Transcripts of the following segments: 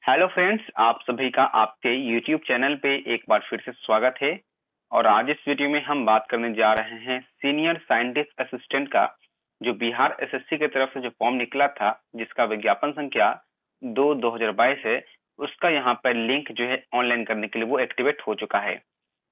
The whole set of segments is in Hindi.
हेलो फ्रेंड्स, आप सभी का आपके यूट्यूब चैनल पे एक बार फिर से स्वागत है। और आज इस वीडियो में हम बात करने जा रहे हैं सीनियर साइंटिस्ट असिस्टेंट का जो बिहार एसएससी की तरफ से जो फॉर्म निकला था, जिसका विज्ञापन संख्या 2/2022 है। उसका यहाँ पर लिंक जो है ऑनलाइन करने के लिए वो एक्टिवेट हो चुका है।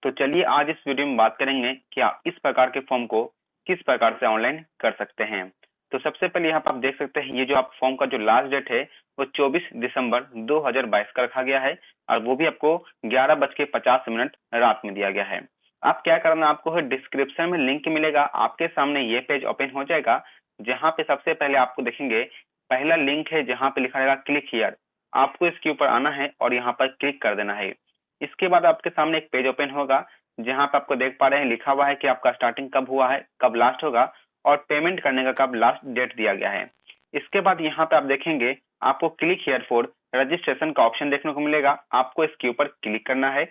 तो चलिए आज इस वीडियो में बात करेंगे कि आप इस प्रकार के फॉर्म को किस प्रकार से ऑनलाइन कर सकते हैं। तो सबसे पहले यहाँ पर आप देख सकते हैं, ये जो आप फॉर्म का जो लास्ट डेट है वो 24 दिसंबर 2022 का रखा गया है और वो भी आपको 11:50 रात में दिया गया है। आप क्या करना, आपको है डिस्क्रिप्शन में लिंक मिलेगा, आपके सामने ये पेज ओपन हो जाएगा जहां पे सबसे पहले आपको देखेंगे पहला लिंक है जहां पे लिखा रहेगा क्लिक हियर। आपको इसके ऊपर आना है और यहाँ पर क्लिक कर देना है। इसके बाद आपके सामने एक पेज ओपन होगा जहां पे आपको देख पा रहे हैं लिखा हुआ है कि आपका स्टार्टिंग कब हुआ है, कब लास्ट होगा और पेमेंट करने का कब लास्ट डेट दिया गया है। इसके बाद यहाँ पे आप देखेंगे आपको क्लिक हियर फॉर रजिस्ट्रेशन का ऑप्शन देखने को मिलेगा, आपको इसके ऊपर क्लिक करना है।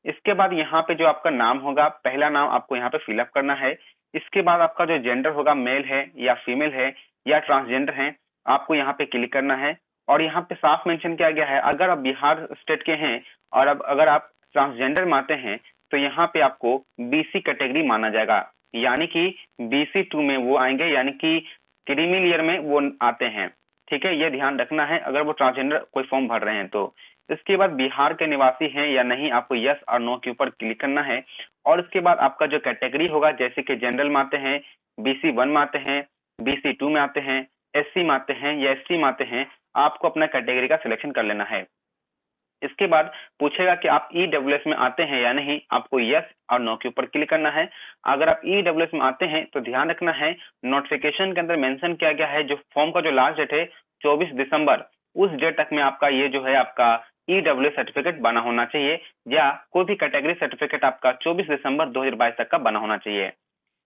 इसके बाद यहाँ पे जो आपका नाम होगा, पहला नाम आपको यहाँ पे फिलअप करना है। इसके बाद आपका जो जेंडर होगा, मेल है या फीमेल है या ट्रांसजेंडर है, आपको यहाँ पे क्लिक करना है। और यहाँ पे साफ मेंशन किया गया है, अगर आप बिहार स्टेट के हैं और अब अगर आप ट्रांसजेंडर में आते हैं तो यहाँ पे आपको बीसी कैटेगरी माना जाएगा, यानी कि BC2 में वो आएंगे, यानी कि क्रीमी लेयर में वो आते हैं। ठीक है, ये ध्यान रखना है अगर वो ट्रांसजेंडर कोई फॉर्म भर रहे हैं तो। इसके बाद बिहार के निवासी हैं या नहीं, आपको यस और नो के ऊपर क्लिक करना है। और इसके बाद आपका जो कैटेगरी होगा, जैसे कि जनरल में आते हैं, BC1 में आते हैं, BC2 में आते हैं, SC में आते हैं या ST में आते हैं, आपको अपना कैटेगरी का सिलेक्शन कर लेना है। इसके बाद पूछेगा कि आप EWS में आते हैं या नहीं, आपको यस और नो के ऊपर क्लिक करना है। अगर आप EWS में आते हैं तो ध्यान रखना है, नोटिफिकेशन के अंदर मेंशन किया गया है जो फॉर्म का जो लास्ट डेट है 24 दिसंबर, उस डेट तक में आपका ये जो है आपका EWS सर्टिफिकेट बना होना चाहिए, या कोई भी कैटेगरी सर्टिफिकेट आपका 24 दिसंबर 2022 तक का बना होना चाहिए।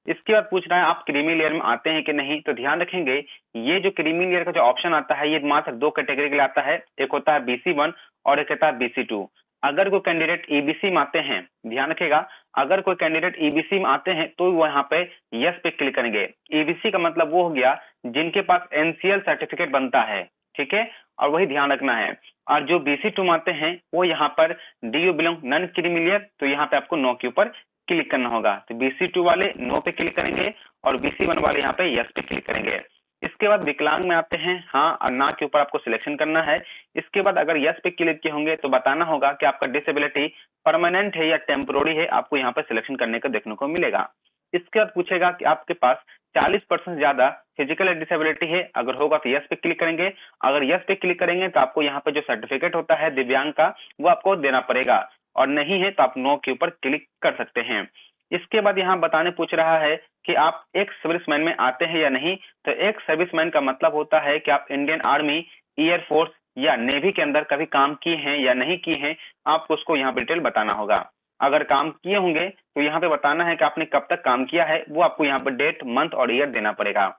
इसके बाद पूछ रहा है आप क्रीमी लेयर में आते हैं कि नहीं, तो ध्यान रखेंगे ये जो क्रीमी लेयर का जो ऑप्शन आता है ये मात्र दो कैटेगरी के लिए आता है, एक होता है BC1 और एक होता है BC2। अगर कोई कैंडिडेट EBC में आते हैं, ध्यान रखेगा, अगर कोई कैंडिडेट EBC में आते हैं तो वो यहाँ पे यस पे क्लिक करेंगे। EBC का मतलब वो हो गया जिनके पास NCL सर्टिफिकेट बनता है, ठीक है, और वही ध्यान रखना है। और जो BC2 में आते हैं वो यहाँ पर do you belong non creamy layer, तो यहाँ पे आपको नो के ऊपर क्लिक करना होगा। तो BC2 वाले नो पे क्लिक करेंगे और BC1 वाले यहाँ पे यस पे क्लिक करेंगे। इसके बाद विकलांग में आते हैं, हाँ और ना के ऊपर आपको सिलेक्शन करना है। इसके बाद अगर यस पे क्लिक किए होंगे तो बताना होगा कि आपका डिसेबिलिटी परमानेंट है या टेम्पोररी है, आपको यहाँ पे सिलेक्शन करने का देखने को मिलेगा। इसके बाद पूछेगा कि आपके पास 40% ज्यादा फिजिकल डिसेबिलिटी है, अगर होगा तो यस पे क्लिक करेंगे। अगर यस पे क्लिक करेंगे तो आपको यहाँ पे जो सर्टिफिकेट होता है दिव्यांग का वो आपको देना पड़ेगा, और नहीं है तो आप नो के ऊपर क्लिक कर सकते हैं। इसके बाद यहाँ बताने पूछ रहा है कि आप एक सर्विसमैन में आते हैं या नहीं, तो एक सर्विसमैन का मतलब होता है कि आप इंडियन आर्मी, एयरफोर्स या नेवी के अंदर कभी काम किए हैं या नहीं किए हैं, आपको उसको यहाँ पर डिटेल बताना होगा। अगर काम किए होंगे तो यहाँ पे बताना है कि आपने कब तक काम किया है, वो आपको यहाँ पर डेट, मंथ और ईयर देना पड़ेगा।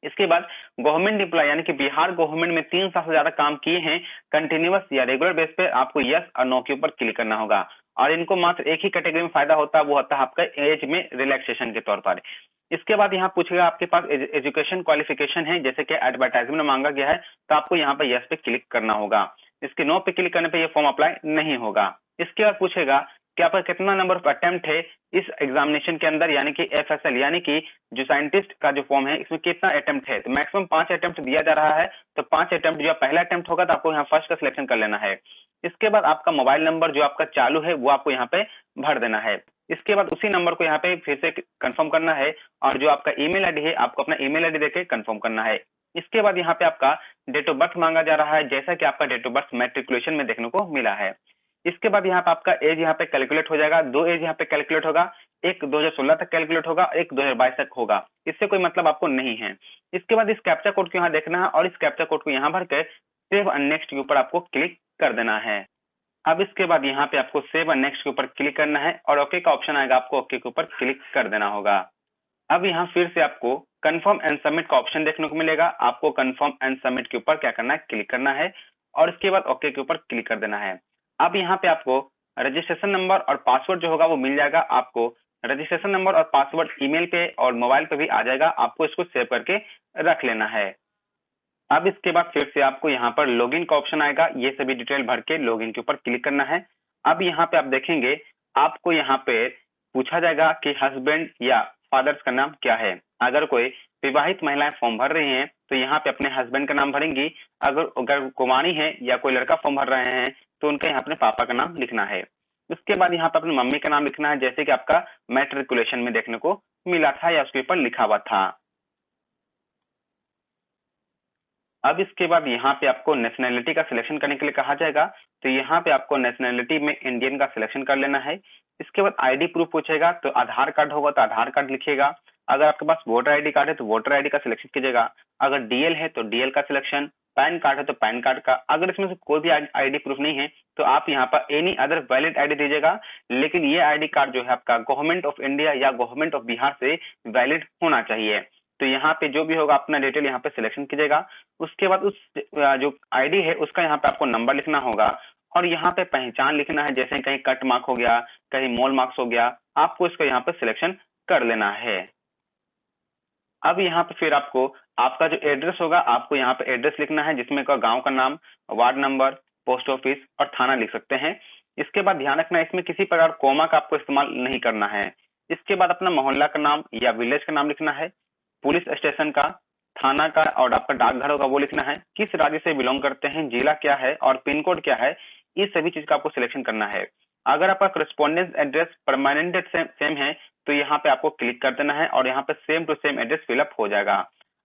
इसके बाद गवर्नमेंट एम्प्लॉय यानी कि बिहार गवर्नमेंट में 3 साल से ज्यादा काम किए हैं कंटिन्यूअस या रेगुलर बेस पे, आपको यस और नो के ऊपर क्लिक करना होगा। और इनको मात्र एक ही कैटेगरी में फायदा होता है, वो होता है आपका एज में रिलैक्सेशन के तौर पर। इसके बाद यहाँ पूछेगा आपके पास एजुकेशन क्वालिफिकेशन है, जैसे कि एडवर्टाइजमेंट में मांगा गया है, तो आपको यहाँ पे यस पे क्लिक करना होगा। इसके नो पे क्लिक करने पे ये फॉर्म अप्लाई नहीं होगा। इसके बाद पूछेगा कि आपका कितना नंबर ऑफ अटेम्प्ट है इस एग्जामिनेशन के अंदर, यानी कि FSL यानी कि जो साइंटिस्ट का जो फॉर्म है इसमें कितना अटेम्प्ट है, तो मैक्सिमम 5 अटेम्प्ट दिया जा रहा है। तो 5 अटेम्प्ट जो पहला अटेम्प्ट होगा तो आपको यहाँ फर्स्ट का सिलेक्शन कर लेना है। इसके बाद आपका मोबाइल नंबर जो आपका चालू है वो आपको यहाँ पे भर देना है। इसके बाद उसी नंबर को यहाँ पे फिर से कंफर्म करना है, और जो आपका ईमेल आईडी है आपको अपना ईमेल आईडी देके कंफर्म करना है। इसके बाद यहाँ पे आपका डेट ऑफ बर्थ मांगा जा रहा है, जैसा कि आपका डेट ऑफ बर्थ मैट्रिकुलेशन में देखने को मिला है। इसके बाद यहाँ पे आपका एज यहाँ पे कैलकुलेट हो जाएगा, दो एज यहाँ पे कैलकुलेट होगा, एक 2016 तक कैलकुलेट होगा, एक 2022 तक होगा, इससे कोई मतलब आपको नहीं है। इसके बाद इस कैप्चा कोड को यहाँ देखना है और इस कैप्चा कोड को यहाँ भर कर सेव एंड नेक्स्ट के ऊपर आपको क्लिक कर देना है। अब इसके बाद यहाँ पे आपको सेव एंड नेक्स्ट के ऊपर क्लिक करना है और ओके का ऑप्शन आएगा, आपको ओके के ऊपर क्लिक कर देना होगा। अब यहाँ फिर से आपको कंफर्म एंड सबमिट का ऑप्शन देखने को मिलेगा, आपको कंफर्म एंड सबमिट के ऊपर क्या करना है, क्लिक करना है और इसके बाद ओके के ऊपर क्लिक कर देना है। अब यहाँ पे आपको रजिस्ट्रेशन नंबर और पासवर्ड जो होगा वो मिल जाएगा, आपको रजिस्ट्रेशन नंबर और पासवर्ड ईमेल पे और मोबाइल पे भी आ जाएगा, आपको इसको सेव करके रख लेना है। अब इसके बाद फिर से आपको यहाँ पर लॉगिन का ऑप्शन आएगा, ये सभी डिटेल भर के लॉगिन के ऊपर क्लिक करना है। अब यहाँ पे आप देखेंगे आपको यहाँ पे पूछा जाएगा कि हस्बैंड या फादर्स का नाम क्या है। अगर कोई विवाहित महिलाएं फॉर्म भर रही हैं तो यहाँ पे अपने हस्बैंड का नाम भरेंगी। अगर अगर कुमारी है या कोई लड़का फॉर्म भर रहे हैं तो उनका यहाँ अपने पापा का नाम लिखना है। उसके बाद यहाँ पे अपनी मम्मी का नाम लिखना है, जैसे कि आपका मैट्रिकुलेशन में देखने को मिला था या उसके ऊपर लिखा हुआ था। अब इसके बाद यहाँ पे आपको नेशनैलिटी का सिलेक्शन करने के लिए कहा जाएगा, तो यहाँ पे आपको नेशनैलिटी में इंडियन का सिलेक्शन कर लेना है। इसके बाद आईडी प्रूफ पूछेगा, तो आधार कार्ड होगा तो आधार कार्ड लिखिएगा। अगर आपके पास वोटर आईडी कार्ड है तो वोटर आईडी का सिलेक्शन कीजिएगा। अगर डीएल है तो डीएल का सिलेक्शन, पैन कार्ड है तो पैन कार्ड का। अगर इसमें से कोई भी आईडी प्रूफ नहीं है तो आप यहाँ पर एनी अदर वैलिड आईडी दीजिएगा, लेकिन ये आईडी कार्ड जो है आपका गवर्नमेंट ऑफ इंडिया या गवर्नमेंट ऑफ बिहार से वैलिड होना चाहिए। तो यहाँ पे जो भी होगा अपना डिटेल यहाँ पे सिलेक्शन कीजिएगा। उसके बाद उस जो आईडी है उसका यहाँ पे आपको नंबर लिखना होगा और यहाँ पे पहचान लिखना है, जैसे कहीं कट मार्क हो गया, कहीं मोल मार्क्स हो गया, आपको इसका यहाँ पे सिलेक्शन कर लेना है। अब यहाँ पे फिर आपको आपका जो एड्रेस होगा आपको यहाँ पे एड्रेस लिखना है, जिसमें का गांव का नाम, वार्ड नंबर, पोस्ट ऑफिस और थाना लिख सकते हैं। इसके बाद ध्यान रखना इसमें किसी प्रकार कोमा का आपको इस्तेमाल नहीं करना है। इसके बाद अपना मोहल्ला का नाम या विलेज का नाम लिखना है, पुलिस स्टेशन का, थाना का और आपका डाकघर होगा वो लिखना है, किस राज्य से बिलोंग करते हैं, जिला क्या है और पिन कोड क्या है, इस सभी चीज का आपको सिलेक्शन करना है। अगर आपका करस्पॉन्डेंस एड्रेस परमानेंट सेम है तो यहाँ पे आपको क्लिक कर देना है और यहाँ पे same to same address fill up हो जाएगा।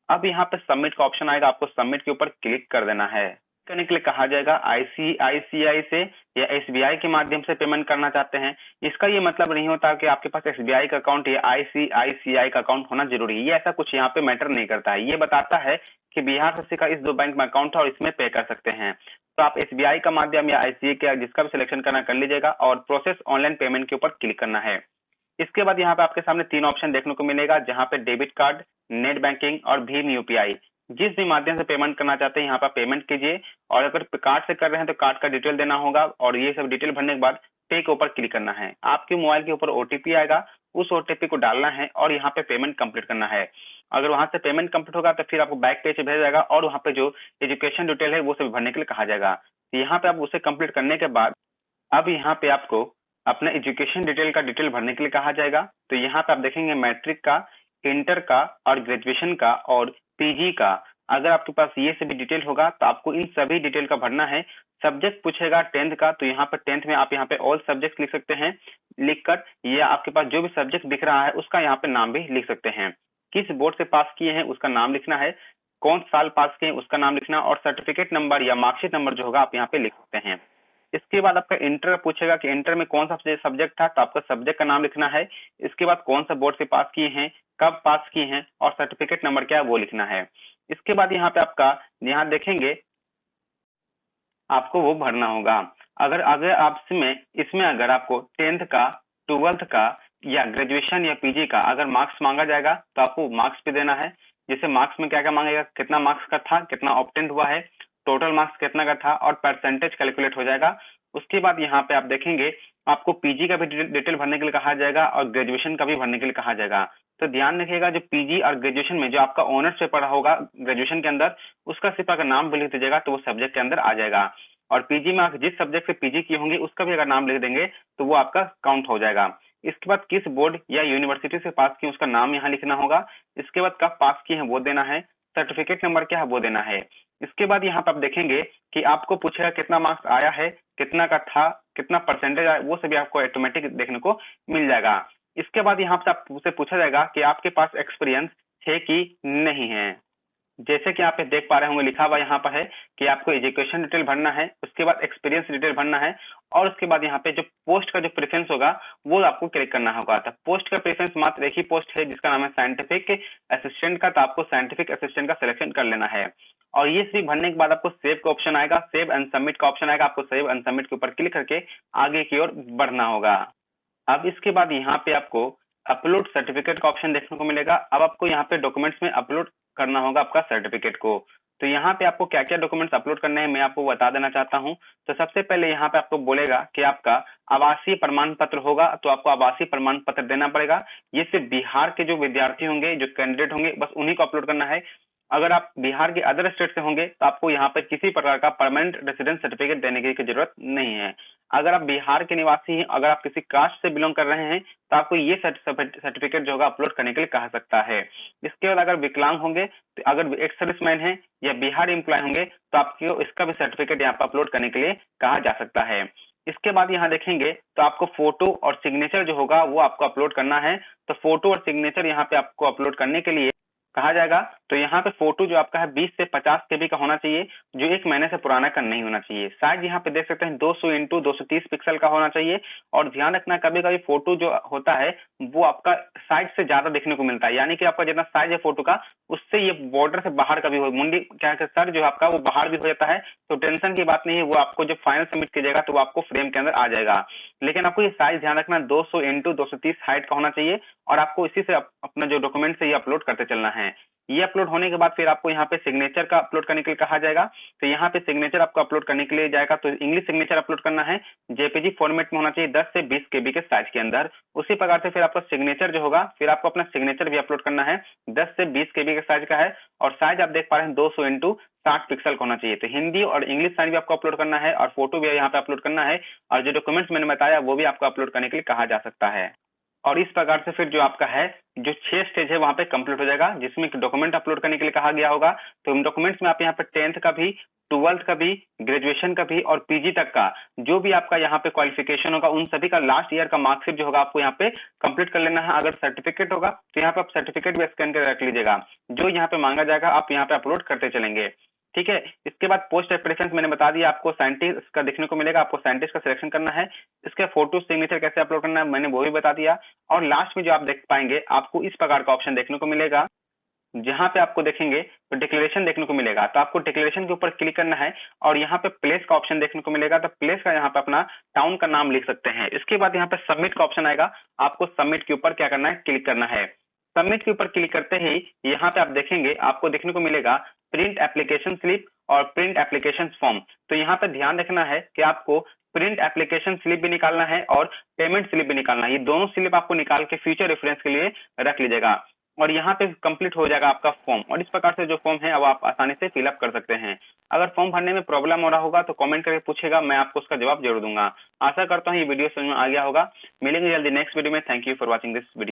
अब यहाँ पे सबमिट का ऑप्शन आएगा, आपको सबमिट के ऊपर क्लिक कर देना है। करने के लिए कहा जाएगा आईसीआईसीआई से या एसबीआई के माध्यम से पेमेंट करना चाहते हैं। इसका ये मतलब नहीं होता कि आपके पास एसबीआई का अकाउंट या आईसीआईसीआई का अकाउंट होना जरूरी है, ये ऐसा कुछ यहाँ पे मैटर नहीं करता है। ये बताता है कि बिहार सरकार का इस दो बैंक में अकाउंट है और इसमें पे कर सकते हैं। तो आप एसबीआई का माध्यम या आईसीआई का जिसका भी सिलेक्शन करना कर लीजिएगा और प्रोसेस ऑनलाइन पेमेंट के ऊपर क्लिक करना है। इसके बाद यहाँ पे आपके सामने तीन ऑप्शन देखने को मिलेगा, जहाँ पे डेबिट कार्ड, नेट बैंकिंग और भीम यूपीआई, जिस भी माध्यम से पेमेंट करना चाहते हैं यहाँ पर पेमेंट कीजिए। और अगर कार्ड से कर रहे हैं तो कार्ड का डिटेल देना होगा और ये सब डिटेल भरने के बाद पे के ऊपर क्लिक करना है। आपके मोबाइल के ऊपर ओटीपी आएगा, उस ओटीपी को डालना है और यहाँ पे पेमेंट कंप्लीट करना है। अगर वहां से पेमेंट कंप्लीट होगा तो फिर आपको बैक पेज भेजा जाएगा और वहाँ पे जो एजुकेशन डिटेल है वो सब भरने के लिए कहा जाएगा। यहाँ पे आप उसे कंप्लीट करने के बाद अब यहाँ पे आपको अपना एजुकेशन डिटेल का डिटेल भरने के लिए कहा जाएगा। तो यहाँ पे आप देखेंगे मैट्रिक का, इंटर का और ग्रेजुएशन का और पीजी का। अगर आपके पास ये सभी डिटेल होगा तो आपको इन सभी डिटेल का भरना है। सब्जेक्ट पूछेगा टेंथ का, तो यहाँ पर टेंथ में आप यहाँ पे ऑल सब्जेक्ट लिख सकते हैं लिखकर, या आपके पास जो भी सब्जेक्ट दिख रहा है उसका यहाँ पे नाम भी लिख सकते हैं। किस बोर्ड से पास किए हैं उसका नाम लिखना है, कौन साल पास किए उसका नाम लिखना और सर्टिफिकेट नंबर या मार्कशीट नंबर जो होगा आप यहाँ पे लिख सकते हैं। इसके बाद आपका इंटर पूछेगा कि इंटर में कौन सा सब्जेक्ट था, तो आपका सब्जेक्ट का नाम लिखना है। इसके बाद कौन सा बोर्ड से पास किए हैं, कब पास किए हैं और सर्टिफिकेट नंबर क्या है वो लिखना है। इसके बाद यहाँ पे आपका यहाँ देखेंगे आपको वो भरना होगा। अगर अगर आप इसमें अगर आपको टेंथ का, ट्वेल्थ का या ग्रेजुएशन या पीजी का अगर मार्क्स मांगा जाएगा तो आपको मार्क्स भी देना है। जैसे मार्क्स में क्या क्या मांगेगा, कितना मार्क्स का था, कितना ऑब्टेंड हुआ है, टोटल मार्क्स कितना का था और परसेंटेज कैलकुलेट हो जाएगा। उसके बाद यहाँ पे आप देखेंगे आपको पीजी का भी डिटेल भरने के लिए कहा जाएगा और ग्रेजुएशन का भी भरने के लिए कहा जाएगा। तो ध्यान रखिएगा जो पीजी और ग्रेजुएशन में जो आपका ऑनर्स से पढ़ा होगा ग्रेजुएशन के अंदर, उसका सिर्फ अगर नाम भी लिख दीजिएगा तो वो सब्जेक्ट के अंदर आ जाएगा। और पीजी में आप जिस सब्जेक्ट से पीजी किए होंगे उसका भी अगर नाम लिख देंगे तो वो आपका काउंट हो जाएगा। इसके बाद किस बोर्ड या यूनिवर्सिटी से पास किए उसका नाम यहाँ लिखना होगा। इसके बाद कब पास किए हैं वो देना है, सर्टिफिकेट नंबर क्या है वो देना है। इसके बाद यहाँ पे आप देखेंगे कि आपको पूछेगा कितना मार्क्स आया है, कितना का था, कितना परसेंटेज आया, वो सभी आपको ऑटोमेटिक देखने को मिल जाएगा। इसके बाद यहाँ पे आपसे पूछा जाएगा कि आपके पास एक्सपीरियंस है कि नहीं है। जैसे कि आप देख पा रहे होंगे लिखा हुआ यहाँ पर है कि आपको एजुकेशन डिटेल भरना है, उसके बाद एक्सपीरियंस डिटेल भरना है और उसके बाद यहाँ पे जो पोस्ट का जो प्रेफरेंस होगा वो आपको क्लिक करना होगा। तो पोस्ट का प्रेफरेंस मात्र एक ही पोस्ट है जिसका नाम है साइंटिफिक असिस्टेंट का, तो आपको साइंटिफिक असिस्टेंट का सिलेक्शन कर लेना है। और ये सिर्फ भरने के बाद आपको सेव का ऑप्शन आएगा, सेव एंड सबमिट का ऑप्शन आएगा, आपको सेव एंड सबमिट के ऊपर क्लिक करके आगे की ओर बढ़ना होगा। अब इसके बाद यहाँ पे आपको अपलोड सर्टिफिकेट का ऑप्शन देखने को मिलेगा। अब आपको यहाँ पे डॉक्यूमेंट्स में अपलोड करना होगा आपका सर्टिफिकेट को। तो यहाँ पे आपको क्या क्या डॉक्यूमेंट्स अपलोड करने हैं मैं आपको बता देना चाहता हूँ। तो सबसे पहले यहाँ पे आपको बोलेगा कि आपका आवासीय प्रमाण पत्र होगा, तो आपको आवासीय प्रमाण पत्र देना पड़ेगा। ये सिर्फ बिहार के जो विद्यार्थी होंगे, जो कैंडिडेट होंगे, बस उन्हीं को अपलोड करना है। अगर आप बिहार के अदर स्टेट से होंगे तो आपको यहाँ पे किसी प्रकार का परमानेंट रेसिडेंस सर्टिफिकेट देने की जरूरत नहीं है। अगर आप बिहार के निवासी हैं, अगर आप किसी कास्ट से बिलोंग कर रहे हैं तो आपको ये सर्टिफिकेट जो होगा अपलोड करने के लिए कहा सकता है। इसके बाद अगर विकलांग होंगे, तो अगर एक्स सर्विसमैन है या बिहार एम्प्लॉय होंगे तो आपको इसका भी सर्टिफिकेट यहाँ पर अपलोड करने के लिए कहा जा सकता है। इसके बाद यहाँ देखेंगे तो आपको फोटो और सिग्नेचर जो होगा वो आपको अपलोड करना है। तो फोटो और सिग्नेचर यहाँ पे आपको अपलोड करने के लिए कहा जाएगा। तो यहाँ पे फोटो जो आपका है 20 से 50 केबी का होना चाहिए, जो 1 महीने से पुराना का नहीं होना चाहिए। साइज यहाँ पे देख सकते हैं 200 इंटू 230 पिक्सल का होना चाहिए। और ध्यान रखना, कभी कभी फोटो जो होता है वो आपका साइज से ज्यादा देखने को मिलता है, यानी कि आपका जितना साइज है फोटो का उससे ये बॉर्डर से बाहर का भी हो, मुंडी क्या सर जो आपका वो बाहर भी हो जाता है। तो टेंशन की बात नहीं है, वो आपको जब फाइनल सबमिट कीजिएगा तो वो आपको फ्रेम के अंदर आ जाएगा। लेकिन आपको ये साइज ध्यान रखना 200 इंटू 230 हाइट का होना चाहिए और आपको इसी से अपना जो डॉक्यूमेंट है ये अपलोड करते चलना है। ये अपलोड होने के बाद फिर आपको यहाँ पे सिग्नेचर का अपलोड करने के लिए कहा जाएगा। तो यहाँ पे सिग्नेचर आपको अपलोड करने के लिए जाएगा, तो इंग्लिश सिग्नेचर अपलोड करना है, जेपीजी फॉर्मेट में होना चाहिए 10 से 20 केबी के साइज के अंदर। उसी प्रकार से फिर आपका सिग्नेचर जो होगा, फिर आपको अपना सिग्नेचर भी अपलोड करना है, 10 से 20 केबी के साइज का है और साइज आप देख पा रहे हैं 200 इंटू 60 पिक्सल का होना चाहिए। तो हिंदी और इंग्लिश साइज भी आपको अपलोड करना है और फोटो भी यहाँ पे अपलोड करना है और जो डॉक्यूमेंट्स मैंने बताया वो भी आपको अपलोड करने के लिए कहा जा सकता है। और इस प्रकार से फिर जो आपका है जो 6 स्टेज है वहां पे कंप्लीट हो जाएगा, जिसमें डॉक्यूमेंट अपलोड करने के लिए कहा गया होगा। तो डॉक्यूमेंट्स में आप यहाँ पे 10th का भी, 12th का भी, ग्रेजुएशन का भी और पीजी तक का जो भी आपका यहाँ पे क्वालिफिकेशन होगा उन सभी का लास्ट ईयर का मार्कशीट जो होगा आपको यहाँ पे कंप्लीट कर लेना है। अगर सर्टिफिकेट होगा तो यहाँ पे आप सर्टिफिकेट भी स्कैन कर रख लीजिएगा, जो यहाँ पे मांगा जाएगा आप यहाँ पे अपलोड करते चलेंगे। ठीक है। इसके बाद पोस्ट प्रेफरेंस मैंने बता दिया, आपको साइंटिस्ट का देखने को मिलेगा, आपको साइंटिस्ट का सिलेक्शन करना है। इसके फोटो सिग्नेचर कैसे अपलोड करना है मैंने वो भी बता दिया। और लास्ट में जो आप देख पाएंगे आपको इस प्रकार का ऑप्शन देखने को मिलेगा, जहां पे आपको देखेंगे तो डिक्लेरेशन देखने को मिलेगा। तो आपको डिक्लेरेशन के ऊपर क्लिक करना है और यहाँ पे प्लेस का ऑप्शन देखने को मिलेगा। तो प्लेस का यहाँ पे अपना टाउन का नाम लिख सकते हैं। इसके बाद यहाँ पे सबमिट का ऑप्शन आएगा, आपको सबमिट के ऊपर क्या करना है, क्लिक करना है। सबमिट के ऊपर क्लिक करते ही यहाँ पे आप देखेंगे आपको देखने को मिलेगा प्रिंट एप्लीकेशन स्लिप और प्रिंट एप्लीकेशन फॉर्म। तो यहाँ पे ध्यान रखना है कि आपको प्रिंट एप्लीकेशन स्लिप भी निकालना है और पेमेंट स्लिप भी निकालना है। ये दोनों स्लिप आपको निकाल के फ्यूचर रेफरेंस के लिए रख लीजिएगा और यहाँ पे कंप्लीट हो जाएगा आपका फॉर्म। और इस प्रकार से जो फॉर्म है अब आप आसानी से फिलअप कर सकते हैं। अगर फॉर्म भरने में प्रॉब्लम हो रहा होगा तो कमेंट करके पूछेगा, मैं आपको उसका जवाब जरूर दूंगा। आशा करता हूँ ये वीडियो समझ में आ गया होगा। मिलेंगे जल्दी नेक्स्ट वीडियो में। Thank you for watching this video.